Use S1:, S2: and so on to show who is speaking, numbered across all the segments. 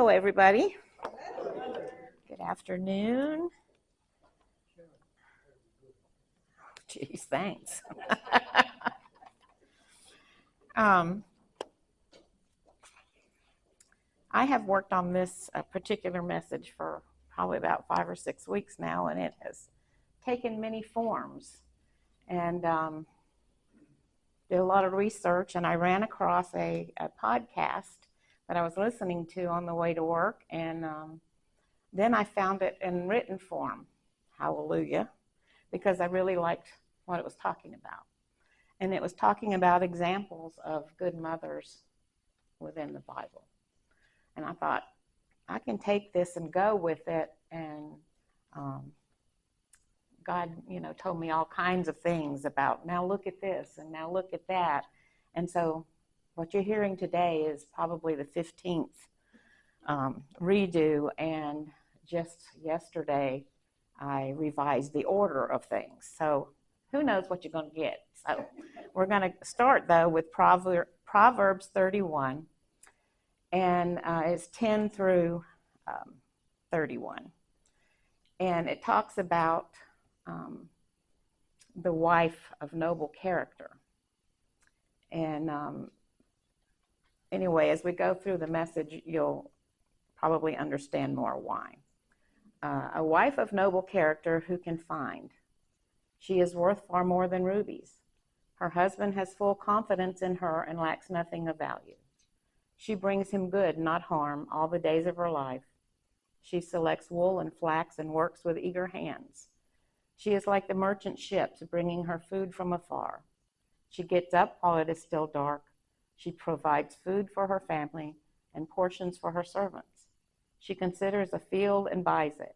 S1: Hello, everybody. Good afternoon. Geez, thanks. I have worked on this particular message for probably about 5 or 6 weeks now, and it has taken many forms. And did a lot of research, and I ran across a podcast that I was listening to on the way to work, and then I found it in written form. Hallelujah. Because I really liked what it was talking about. And it was talking about examples of good mothers within the Bible. And I thought, I can take this and go with it. And God, told me all kinds of things about, now look at this and now look at that. And so what you're hearing today is probably the 15th redo. And just yesterday, I revised the order of things. So who knows what you're going to get. So we're going to start, though, with Proverbs 31. And it's 10 through 31. And it talks about the wife of noble character. And anyway, as we go through the message, you'll probably understand more why. A wife of noble character who can find. She is worth far more than rubies. Her husband has full confidence in her and lacks nothing of value. She brings him good, not harm, all the days of her life. She selects wool and flax and works with eager hands. She is like the merchant ships, bringing her food from afar. She gets up while it is still dark. She provides food for her family and portions for her servants. She considers a field and buys it.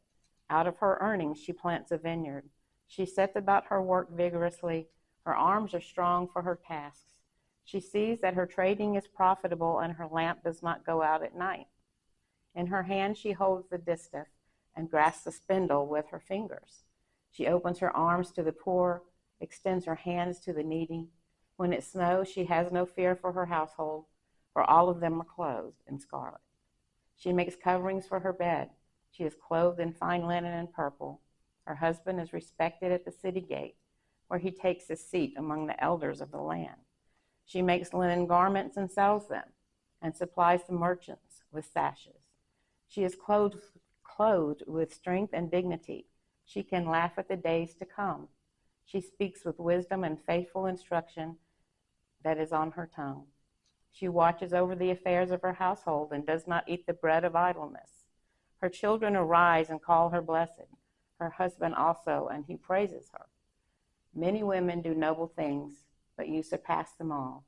S1: Out of her earnings, she plants a vineyard. She sets about her work vigorously. Her arms are strong for her tasks. She sees that her trading is profitable and her lamp does not go out at night. In her hand, she holds the distaff and grasps the spindle with her fingers. She opens her arms to the poor, extends her hands to the needy. When it snows, she has no fear for her household, for all of them are clothed in scarlet. She makes coverings for her bed. She is clothed in fine linen and purple. Her husband is respected at the city gate, where he takes his seat among the elders of the land. She makes linen garments and sells them, and supplies the merchants with sashes. She is clothed with strength and dignity. She can laugh at the days to come. She speaks with wisdom and faithful instruction that is on her tongue. She watches over the affairs of her household and does not eat the bread of idleness. Her children arise and call her blessed, her husband also, and he praises her. Many women do noble things, but you surpass them all.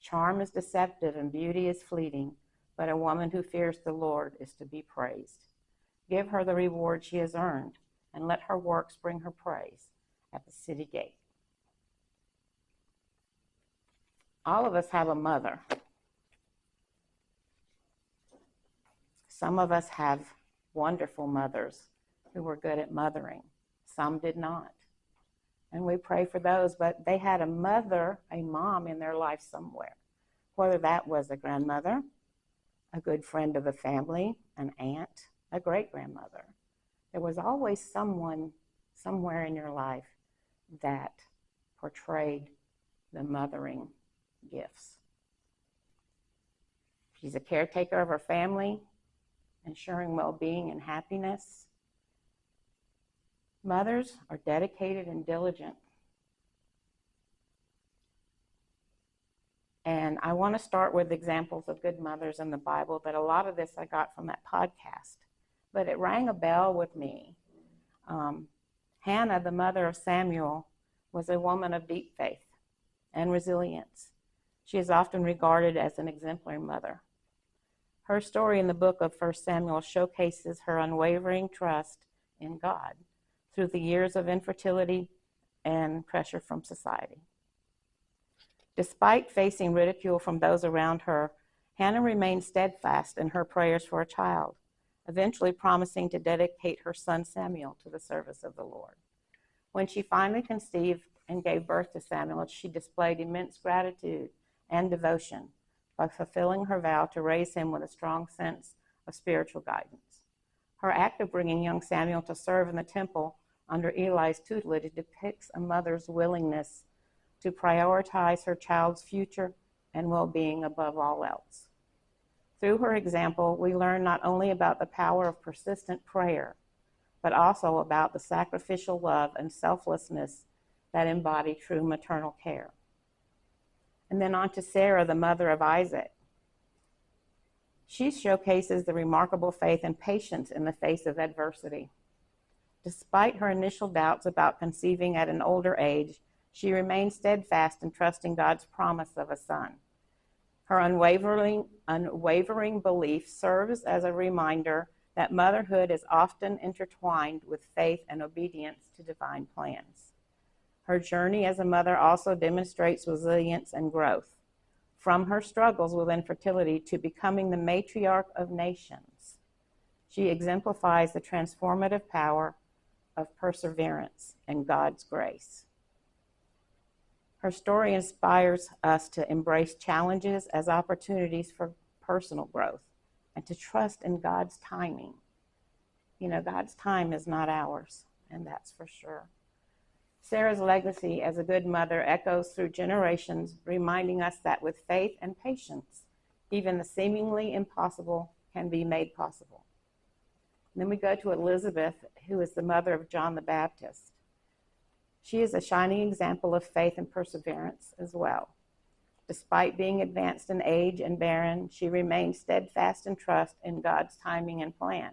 S1: Charm is deceptive and beauty is fleeting, but a woman who fears the Lord is to be praised. Give her the reward she has earned, and let her works bring her praise at the city gate. All of us have a mother. Some of us have wonderful mothers who were good at mothering. Some did not. And we pray for those, but they had a mother, a mom in their life somewhere. Whether that was a grandmother, a good friend of the family, an aunt, a great-grandmother. There was always someone somewhere in your life that portrayed the mothering gifts. She's a caretaker of her family, ensuring well-being and happiness. Mothers are dedicated and diligent. And I want to start with examples of good mothers in the Bible, but a lot of this I got from that podcast. But it rang a bell with me. Hannah, the mother of Samuel, was a woman of deep faith and resilience. She is often regarded as an exemplary mother. Her story in the book of 1 Samuel showcases her unwavering trust in God through the years of infertility and pressure from society. Despite facing ridicule from those around her, Hannah remained steadfast in her prayers for a child, eventually promising to dedicate her son Samuel to the service of the Lord. When she finally conceived and gave birth to Samuel, she displayed immense gratitude and devotion by fulfilling her vow to raise him with a strong sense of spiritual guidance. Her act of bringing young Samuel to serve in the temple under Eli's tutelage depicts a mother's willingness to prioritize her child's future and well-being above all else. Through her example, we learn not only about the power of persistent prayer, but also about the sacrificial love and selflessness that embody true maternal care. And then on to Sarah, the mother of Isaac. She showcases the remarkable faith and patience in the face of adversity. Despite her initial doubts about conceiving at an older age, she remained steadfast in trusting God's promise of a son. Her unwavering belief serves as a reminder that motherhood is often intertwined with faith and obedience to divine plans. Her journey as a mother also demonstrates resilience and growth, from her struggles with infertility to becoming the matriarch of nations. She exemplifies the transformative power of perseverance and God's grace. Her story inspires us to embrace challenges as opportunities for personal growth and to trust in God's timing. You know, God's time is not ours, and that's for sure. Sarah's legacy as a good mother echoes through generations, reminding us that with faith and patience, even the seemingly impossible can be made possible. And then we go to Elizabeth, who is the mother of John the Baptist. She is a shining example of faith and perseverance as well. Despite being advanced in age and barren, she remained steadfast in trust in God's timing and plan.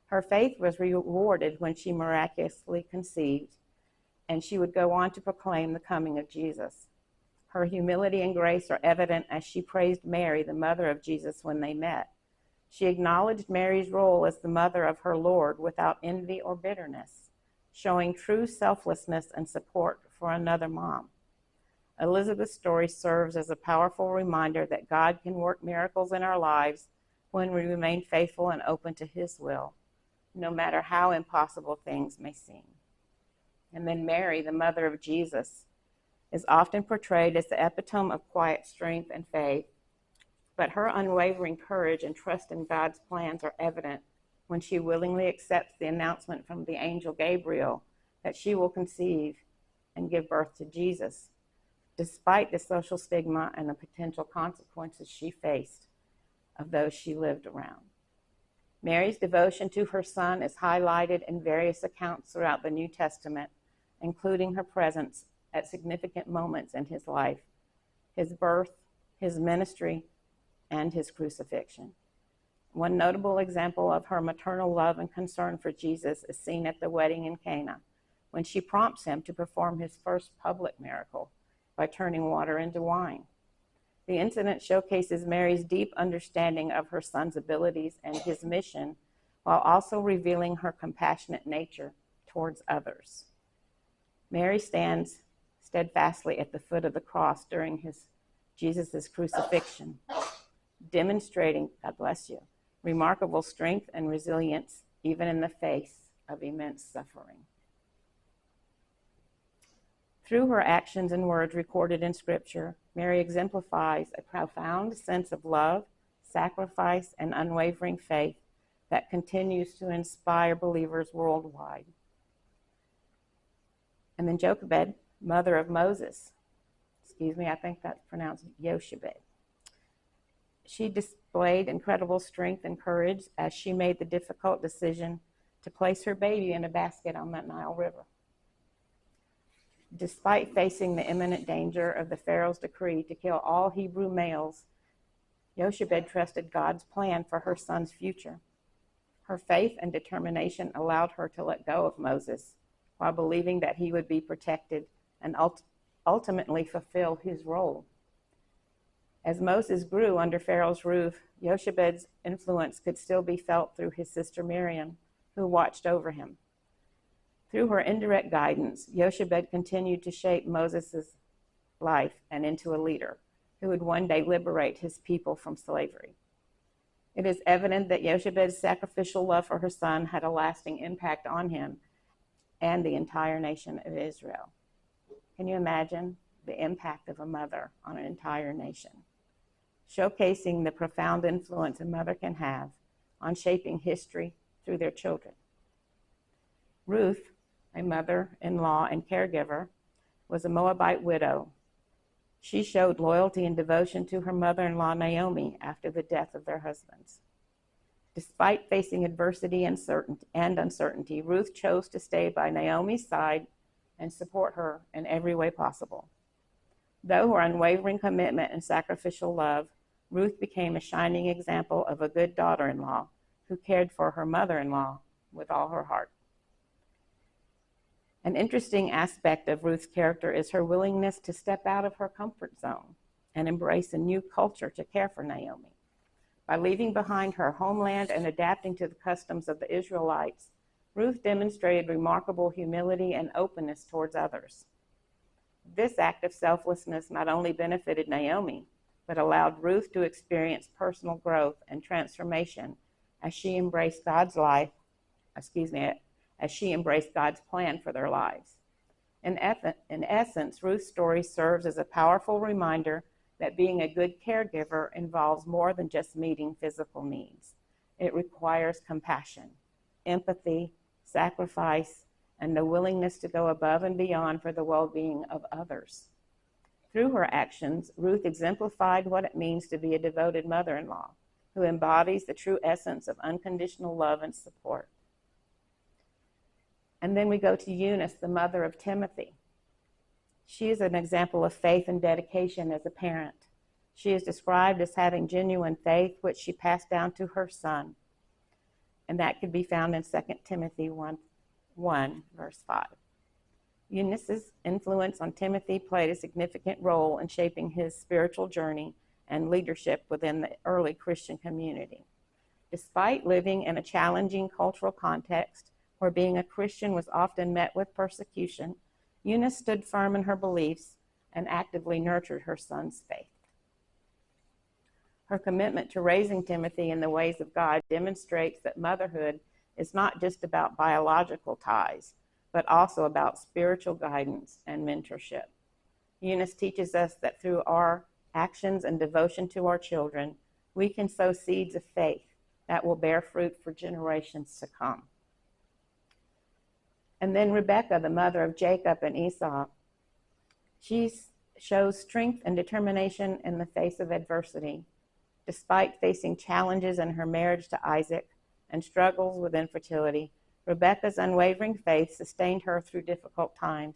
S1: Her faith was rewarded when she miraculously conceived, and she would go on to proclaim the coming of Jesus. Her humility and grace are evident as she praised Mary, the mother of Jesus, when they met. She acknowledged Mary's role as the mother of her Lord without envy or bitterness, showing true selflessness and support for another mom. Elizabeth's story serves as a powerful reminder that God can work miracles in our lives when we remain faithful and open to His will, no matter how impossible things may seem. And then Mary, the mother of Jesus, is often portrayed as the epitome of quiet strength and faith, but her unwavering courage and trust in God's plans are evident when she willingly accepts the announcement from the angel Gabriel that she will conceive and give birth to Jesus, despite the social stigma and the potential consequences she faced of those she lived around. Mary's devotion to her son is highlighted in various accounts throughout the New Testament, including her presence at significant moments in his life, his birth, his ministry, and his crucifixion. One notable example of her maternal love and concern for Jesus is seen at the wedding in Cana, when she prompts him to perform his first public miracle by turning water into wine. The incident showcases Mary's deep understanding of her son's abilities and his mission, while also revealing her compassionate nature towards others. Mary stands steadfastly at the foot of the cross during Jesus' crucifixion, demonstrating, God bless you, remarkable strength and resilience, even in the face of immense suffering. Through her actions and words recorded in Scripture, Mary exemplifies a profound sense of love, sacrifice, and unwavering faith that continues to inspire believers worldwide. And then Jochebed, mother of Moses. I think that's pronounced Yoshebed. She displayed incredible strength and courage as she made the difficult decision to place her baby in a basket on that Nile River. Despite facing the imminent danger of the Pharaoh's decree to kill all Hebrew males, Jochebed trusted God's plan for her son's future. Her faith and determination allowed her to let go of Moses while believing that he would be protected and ultimately fulfill his role. As Moses grew under Pharaoh's roof, Jochebed's influence could still be felt through his sister Miriam, who watched over him. Through her indirect guidance, Jochebed continued to shape Moses' life and into a leader who would one day liberate his people from slavery. It is evident that Jochebed's sacrificial love for her son had a lasting impact on him and the entire nation of Israel. Can you imagine the impact of a mother on an entire nation? Showcasing the profound influence a mother can have, on shaping history through their children. Ruth, a mother-in-law and caregiver, was a Moabite widow. She showed loyalty and devotion to her mother-in-law Naomi after the death of their husbands. Despite facing adversity and uncertainty, Ruth chose to stay by Naomi's side and support her in every way possible. Though her unwavering commitment and sacrificial love, Ruth became a shining example of a good daughter-in-law who cared for her mother-in-law with all her heart. An interesting aspect of Ruth's character is her willingness to step out of her comfort zone and embrace a new culture to care for Naomi. By leaving behind her homeland and adapting to the customs of the Israelites, Ruth demonstrated remarkable humility and openness towards others. This act of selflessness not only benefited Naomi, but allowed Ruth to experience personal growth and transformation as she embraced God's plan for their lives. In essence, Ruth's story serves as a powerful reminder that being a good caregiver involves more than just meeting physical needs. It requires compassion, empathy, sacrifice, and the willingness to go above and beyond for the well-being of others. Through her actions, Ruth exemplified what it means to be a devoted mother-in-law who embodies the true essence of unconditional love and support. And then we go to Eunice, the mother of Timothy. She is an example of faith and dedication as a parent. She is described as having genuine faith, which she passed down to her son. And that could be found in 2 Timothy 1, verse 5. Eunice's influence on Timothy played a significant role in shaping his spiritual journey and leadership within the early Christian community. Despite living in a challenging cultural context where being a Christian was often met with persecution, Eunice stood firm in her beliefs and actively nurtured her son's faith. Her commitment to raising Timothy in the ways of God demonstrates that motherhood is not just about biological ties, but also about spiritual guidance and mentorship. Eunice teaches us that through our actions and devotion to our children, we can sow seeds of faith that will bear fruit for generations to come. And then Rebekah, the mother of Jacob and Esau, she shows strength and determination in the face of adversity. Despite facing challenges in her marriage to Isaac and struggles with infertility, Rebekah's unwavering faith sustained her through difficult times.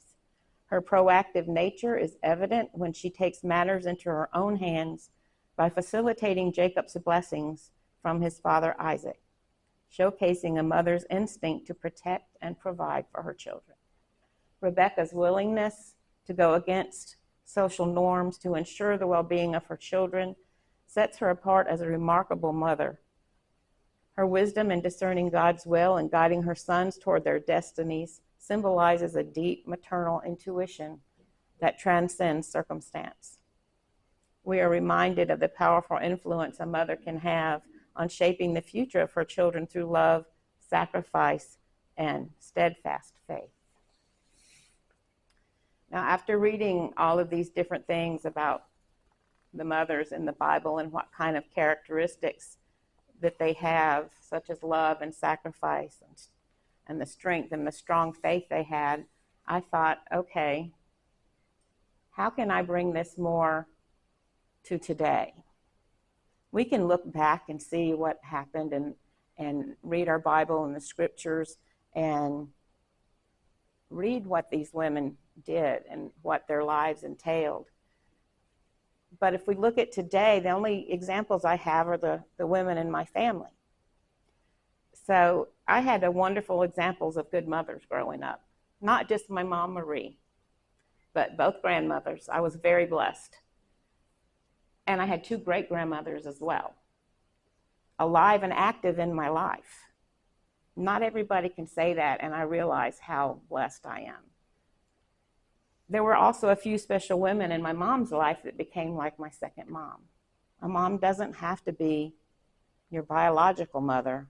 S1: Her proactive nature is evident when she takes matters into her own hands by facilitating Jacob's blessings from his father Isaac, showcasing a mother's instinct to protect and provide for her children. Rebekah's willingness to go against social norms to ensure the well-being of her children sets her apart as a remarkable mother. Her wisdom in discerning God's will and guiding her sons toward their destinies symbolizes a deep maternal intuition that transcends circumstance. We are reminded of the powerful influence a mother can have on shaping the future of her children through love, sacrifice, and steadfast faith. Now, after reading all of these different things about the mothers in the Bible and what kind of characteristics that they have, such as love and sacrifice and the strength and the strong faith they had, I thought, okay, how can I bring this more to today? We can look back and see what happened and read our Bible and the scriptures and read what these women did and what their lives entailed. But if we look at today, the only examples I have are the women in my family. So I had wonderful examples of good mothers growing up, not just my mom, Marie, but both grandmothers. I was very blessed. And I had 2 great-grandmothers as well, alive and active in my life. Not everybody can say that, and I realize how blessed I am. There were also a few special women in my mom's life that became like my second mom. A mom doesn't have to be your biological mother.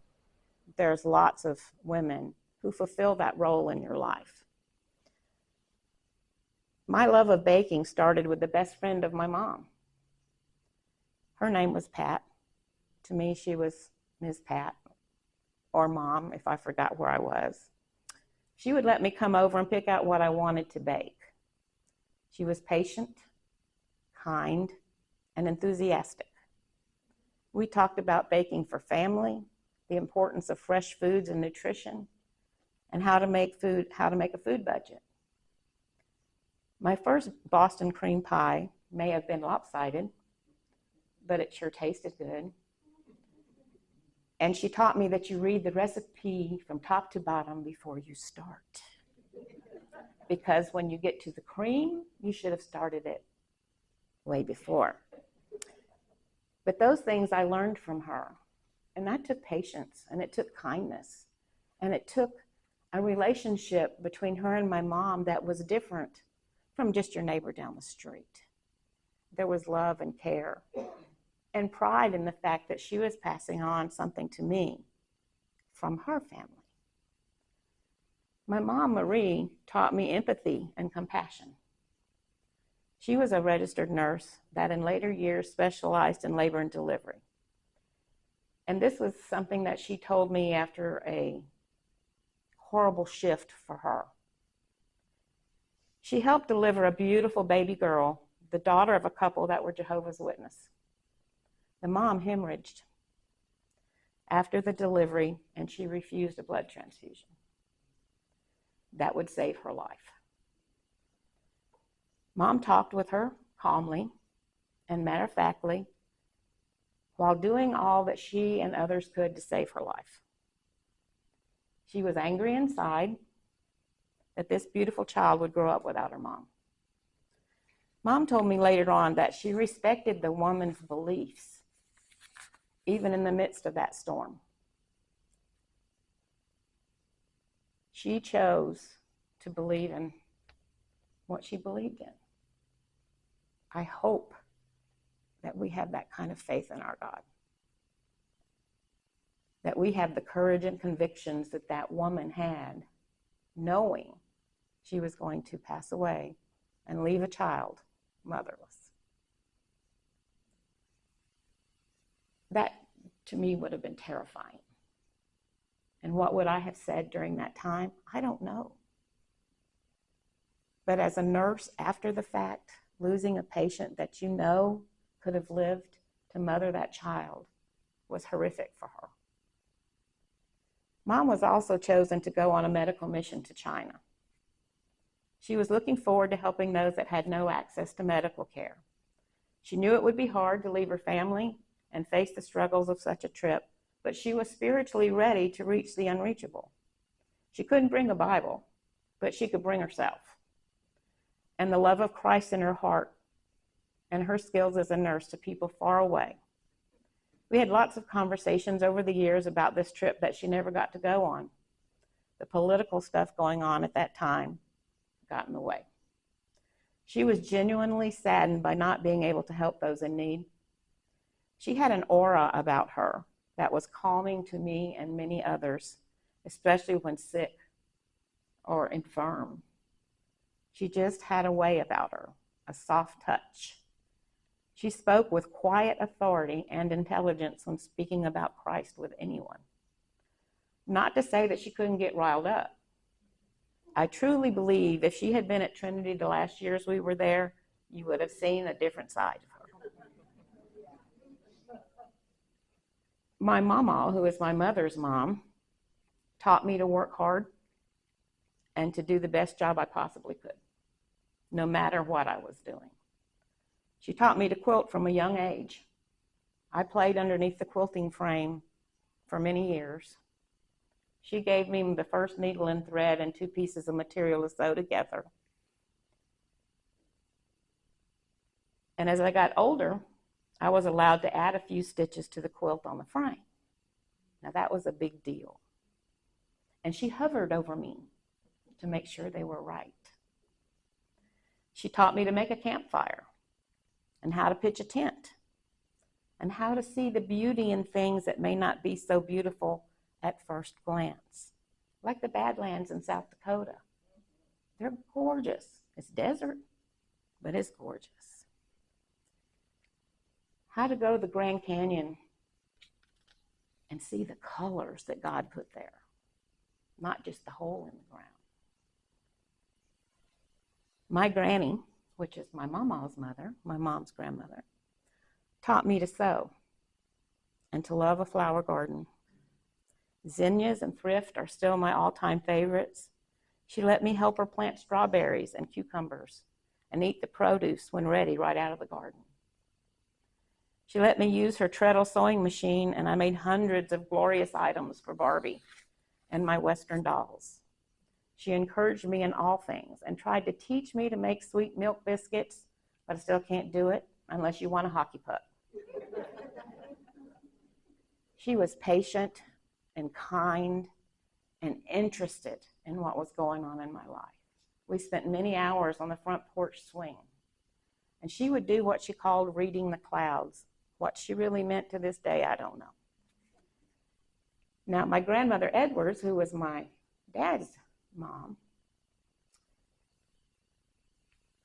S1: There's lots of women who fulfill that role in your life. My love of baking started with the best friend of my mom. Her name was Pat. To me, she was Ms. Pat, or Mom if I forgot where I was. She would let me come over and pick out what I wanted to bake. She was patient, kind, and enthusiastic. We talked about baking for family, the importance of fresh foods and nutrition, and how to make a food budget. My first Boston cream pie may have been lopsided, but it sure tasted good. And she taught me that you read the recipe from top to bottom before you start. Because when you get to the cream, you should have started it way before. But those things I learned from her. And that took patience, and it took kindness, and it took a relationship between her and my mom that was different from just your neighbor down the street. There was love and care and pride in the fact that she was passing on something to me from her family. My mom, Marie, taught me empathy and compassion. She was a registered nurse that in later years specialized in labor and delivery. And this was something that she told me after a horrible shift for her. She helped deliver a beautiful baby girl, the daughter of a couple that were Jehovah's Witnesses. The mom hemorrhaged after the delivery, and she refused a blood transfusion. That would save her life. Mom talked with her calmly and matter-of-factly while doing all that she and others could to save her life. She was angry inside that this beautiful child would grow up without her mom. Mom told me later on that she respected the woman's beliefs, even in the midst of that storm. She chose to believe in what she believed in. I hope that we have that kind of faith in our God. That we have the courage and convictions that that woman had, knowing she was going to pass away and leave a child motherless. That, to me, would have been terrifying. And what would I have said during that time? I don't know. But as a nurse, after the fact, losing a patient that you know could have lived to mother that child was horrific for her. Mom was also chosen to go on a medical mission to China. She was looking forward to helping those that had no access to medical care. She knew it would be hard to leave her family and face the struggles of such a trip, but she was spiritually ready to reach the unreachable. She couldn't bring a Bible, but she could bring herself and the love of Christ in her heart and her skills as a nurse to people far away. We had lots of conversations over the years about this trip that she never got to go on. The political stuff going on at that time got in the way. She was genuinely saddened by not being able to help those in need. She had an aura about her that was calming to me and many others, especially when sick or infirm. She just had a way about her, a soft touch. She spoke with quiet authority and intelligence when speaking about Christ with anyone. Not to say that she couldn't get riled up. I truly believe if she had been at Trinity the last years we were there, you would have seen a different side of her. My mama, who is my mother's mom, taught me to work hard and to do the best job I possibly could, no matter what I was doing. She taught me to quilt from a young age. I played underneath the quilting frame for many years. She gave me the first needle and thread and 2 pieces of material to sew together. And as I got older, I was allowed to add a few stitches to the quilt on the frame. Now that was a big deal. And she hovered over me to make sure they were right. She taught me to make a campfire and how to pitch a tent and how to see the beauty in things that may not be so beautiful at first glance, like the Badlands in South Dakota. They're gorgeous. It's desert, but it's gorgeous. How to go to the Grand Canyon and see the colors that God put there, not just the hole in the ground. My granny, which is my mama's mother, my mom's grandmother, taught me to sew and to love a flower garden. Zinnias and thrift are still my all-time favorites. She let me help her plant strawberries and cucumbers and eat the produce when ready right out of the garden. She let me use her treadle sewing machine, and I made hundreds of glorious items for Barbie and my Western dolls. She encouraged me in all things and tried to teach me to make sweet milk biscuits, but I still can't do it unless you want a hockey puck. She was patient and kind and interested in what was going on in my life. We spent many hours on the front porch swing, and she would do what she called reading the clouds. What she really meant to this day, I don't know. Now, my grandmother Edwards, who was my dad's mom,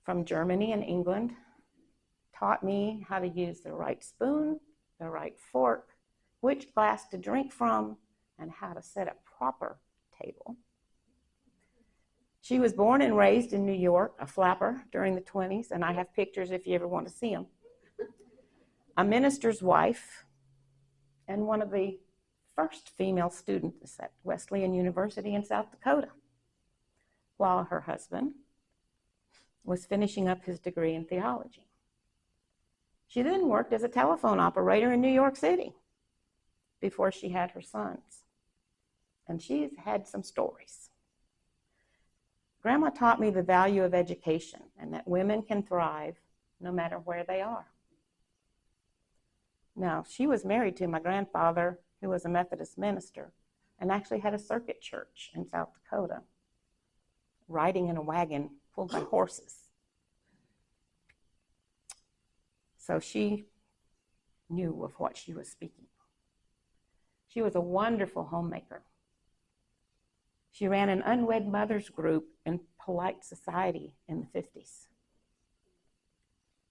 S1: from Germany and England, taught me how to use the right spoon, the right fork, which glass to drink from, and how to set a proper table. She was born and raised in New York, a flapper during the 20s, and I have pictures if you ever want to see them. A minister's wife, and one of the first female students at Wesleyan University in South Dakota, while her husband was finishing up his degree in theology. She then worked as a telephone operator in New York City before she had her sons. And she's had some stories. Grandma taught me the value of education and that women can thrive no matter where they are. Now, she was married to my grandfather, who was a Methodist minister, and actually had a circuit church in South Dakota, riding in a wagon pulled by horses. So she knew of what she was speaking. She was a wonderful homemaker. She ran an unwed mothers group in polite society in the 50s.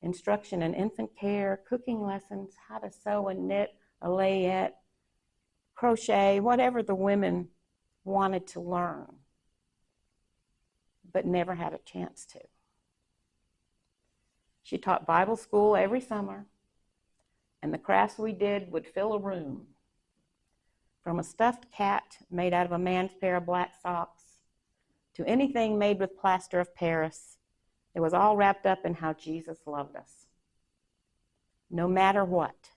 S1: Instruction in infant care, cooking lessons, how to sew and knit, a layette, crochet, whatever the women wanted to learn, but never had a chance to. She taught Bible school every summer, and the crafts we did would fill a room. From a stuffed cat made out of a man's pair of black socks to anything made with plaster of Paris, it was all wrapped up in how Jesus loved us, no matter what,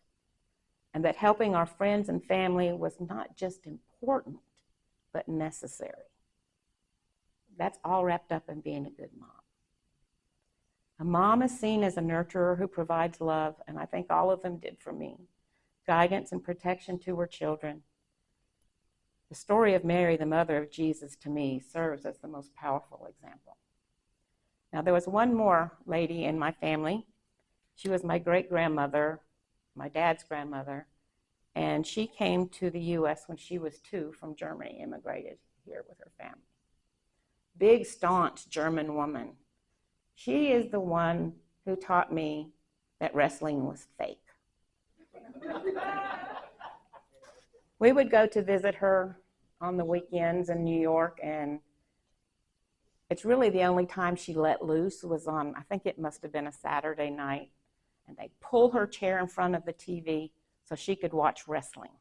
S1: and that helping our friends and family was not just important, but necessary. That's all wrapped up in being a good mom. A mom is seen as a nurturer who provides love, and I think all of them did for me, guidance and protection to her children. The story of Mary, the mother of Jesus, to me, serves as the most powerful example. Now, there was one more lady in my family. She was my great-grandmother, my dad's grandmother, and she came to the U.S. when she was 2 from Germany, immigrated here with her family. Big, staunch German woman. She is the one who taught me that wrestling was fake. We would go to visit her on the weekends in New York, and it's really the only time she let loose was on, I think it must have been a Saturday night, and they'd pull her chair in front of the TV so she could watch wrestling.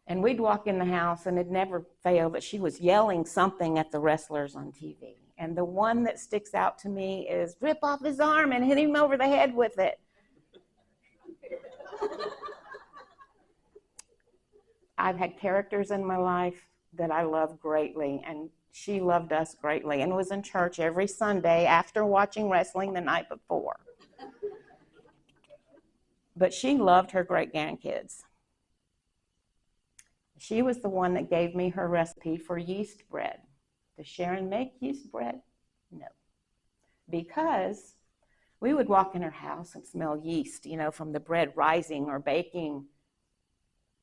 S1: And we'd walk in the house, and it never failed that she was yelling something at the wrestlers on TV. And the one that sticks out to me is, rip off his arm and hit him over the head with it. I've had characters in my life that I love greatly, and she loved us greatly and was in church every Sunday after watching wrestling the night before. But she loved her great-grandkids. She was the one that gave me her recipe for yeast bread. Does Sharon make yeast bread? No. Because we would walk in her house and smell yeast, from the bread rising or baking.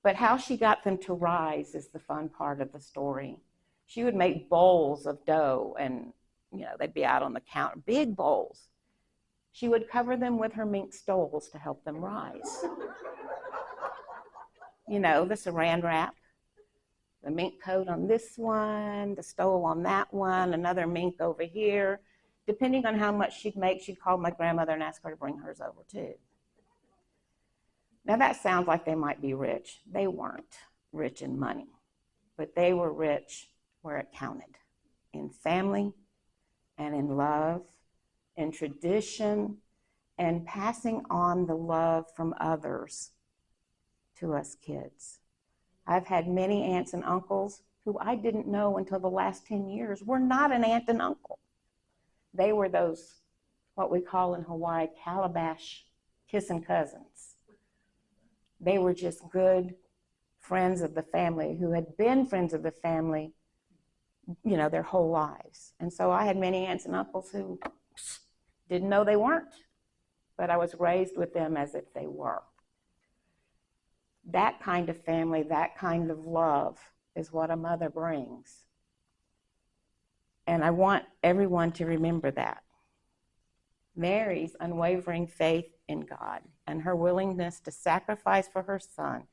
S1: But how she got them to rise is the fun part of the story. She would make bowls of dough, and they'd be out on the counter, big bowls. She would cover them with her mink stoles to help them rise. the saran wrap, the mink coat on this one, the stole on that one, another mink over here. Depending on how much she'd make, she'd call my grandmother and ask her to bring hers over too. Now that sounds like they might be rich. They weren't rich in money, but they were rich where it counted, in family and in love, in tradition, and passing on the love from others to us kids. I've had many aunts and uncles who I didn't know until the last 10 years were not an aunt and uncle. They were those, what we call in Hawaii, calabash kissing cousins. They were just good friends of the family who had been friends of the family, their whole lives. And so I had many aunts and uncles who didn't know they weren't, but I was raised with them as if they were. That kind of family, that kind of love is what a mother brings. And I want everyone to remember that. Mary's unwavering faith in God and her willingness to sacrifice for her son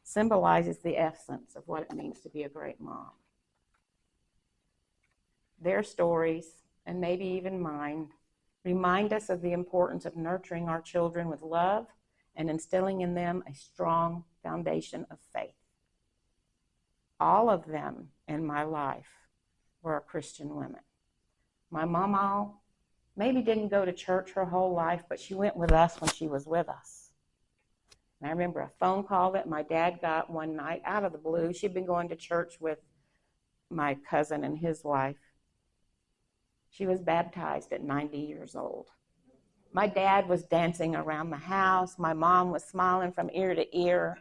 S1: symbolizes the essence of what it means to be a great mom. Their stories, and maybe even mine, remind us of the importance of nurturing our children with love and instilling in them a strong foundation of faith. All of them in my life were Christian women. My mama maybe didn't go to church her whole life, but she went with us when she was with us. And I remember a phone call that my dad got one night out of the blue. She'd been going to church with my cousin and his wife. She was baptized at 90 years old. My dad was dancing around the house. My mom was smiling from ear to ear.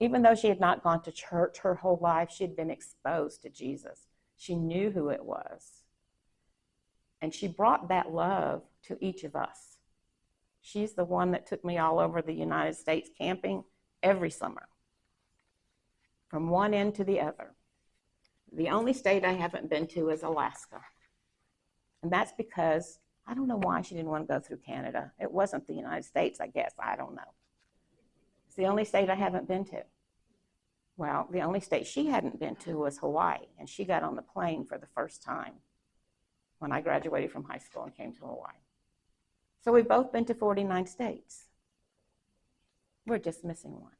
S1: Even though she had not gone to church her whole life, she had been exposed to Jesus. She knew who it was. And she brought that love to each of us. She's the one that took me all over the United States camping every summer, from one end to the other. The only state I haven't been to is Alaska. And that's because I don't know why she didn't want to go through Canada. It wasn't the United States, I guess. I don't know. It's the only state I haven't been to. Well, the only state she hadn't been to was Hawaii, and she got on the plane for the first time when I graduated from high school and came to Hawaii. So we've both been to 49 states. We're just missing one.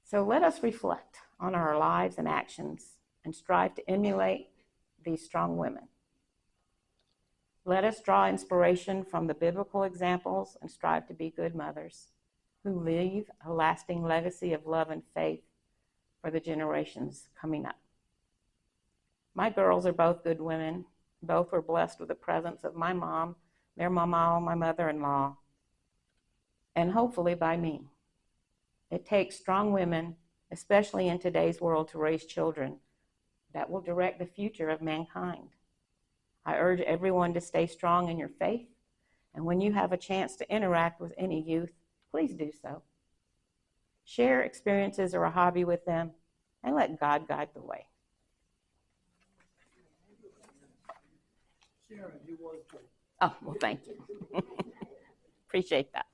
S1: So let us reflect on our lives and actions and strive to emulate these strong women. Let us draw inspiration from the biblical examples and strive to be good mothers who leave a lasting legacy of love and faith for the generations coming up. My girls are both good women. Both were blessed with the presence of my mom, their mama, my mother-in-law, and hopefully by me. It takes strong women, especially in today's world, to raise children that will direct the future of mankind. I urge everyone to stay strong in your faith, and when you have a chance to interact with any youth, please do so. Share experiences or a hobby with them, and let God guide the way.
S2: Sharon, you was great.
S1: Oh, well, thank you. Appreciate that.